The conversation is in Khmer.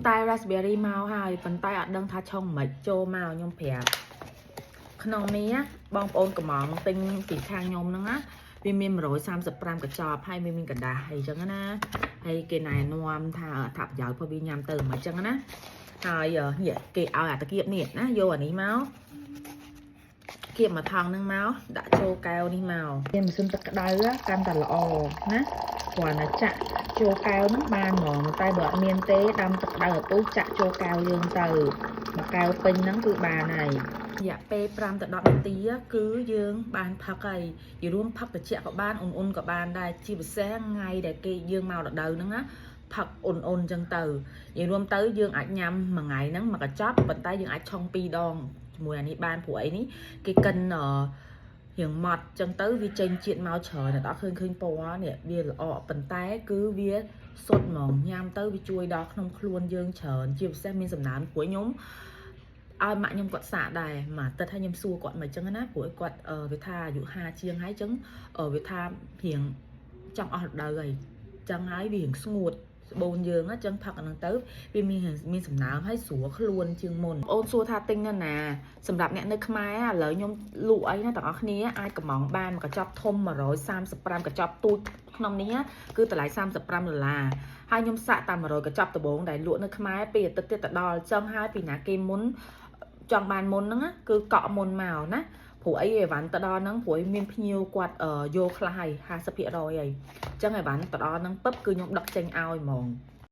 tai raspberry មកហើយប៉ុន្តែអត់ដឹងថាឆុងមិនចូលមកខ្ញុំប្រាប់ក្នុងនេះបងប្អូនកំងទិញពីខាងខ្ញុំហ្នឹងណាវាមាន135កញ្ចប់ហើយមានកណ្ដាស់អីចឹងណាហើយគេណែនាំថាថាប្រយោជន៍ព្រោះវាញ៉ាំទៅមិនចឹងណាហើយនេះគេឲ្យអាតាគៀបនេះណាយកអានេះមកគៀបមកថងហ្នឹងមកដាក់ចូលកែវនេះមកមានម៉ាស៊ីនទឹកក្តៅកាន់តែល្អណាគ្រាន់តែចាក់ចូលកែវហ្នឹងបានហ្មងតែបើអត់មានទេដាំទឹកក្តៅឲ្យពុះចាក់ចូលកែវយើងទៅមួយកែវពេញហ្នឹងគឺបានហើយរយៈពេល5ទៅ10នាទីគឺយើងបានផឹកហើយយរួមផឹកត្រជាក់ក៏បានអ៊ុនក៏បានដែរជាពិសេសថ្ងៃដែលគេយើងមករដូវហ្នឹងណាផឹកអ៊ុនអញ្ចឹងទៅនិយាយរួមទៅយើងអាចញ៉ាំមួយថ្ងៃហ្នឹងមួយកញ្ចប់ប៉ុន្តែយើងអាចឆុង2ដងជាមួយអានេះបានព្រោះអីនេះគេកិនរៀងម៉ត់ចឹងទៅវាចេញជាតិមកច្រើនដល់ឃើញពណ៌នេះវាល្អប៉ុន្តែគឺវាសុទ្ធហ្មងញ៉ាំទៅវាជួយដល់ក្នុងខ្លួនយើងច្រើនជាពិសេសមានសំណើមព្រោះខ្ញុំឲ្យម៉ាក់ខ្ញុំគាត់សាកដែរមកតែថាខ្ញុំសួរគាត់មិនចឹងណាព្រោះគាត់វាថាអាយុ50ជាងហើយចឹងវាថារៀងចង់អស់រដូវហើយចឹងហើយវារៀងស្ងួតស្បូនយើងចឹងផឹកអាហ្នឹងទៅវាមានសំណើមហើយស្រួលខ្លួនជាងមុនអូនសួរថាទិញនៅណាសម្រាប់អ្នកនៅខ្មែរឥឡូវខ្ញុំលក់អីណាទាំងអស់គ្នាអាចកំងបានមួយកញ្ចប់ធំ135កញ្ចប់ទូចក្នុងនេះគឺតម្លៃ$35ហើយខ្ញុំសាក់តាម100កញ្ចប់ដំបូងដែលលក់នៅខ្មែរពីអាទិត្យទៀតទៅដល់ចឹងហើយពីណាគេមុនចង់បានមុនហ្នឹងគឺកក់មុនមកណាព្រោះអីអីវ៉ាន់ទៅដល់ហ្នឹងព្រោះមានភ្ញៀវគាត់យកខ្លះហើយ50%ហើយអញ្ចឹងអីវ៉ាន់ទៅដល់ហ្នឹងពឹបគឺខ្ញុំដឹកចេញឲ្យហ្មង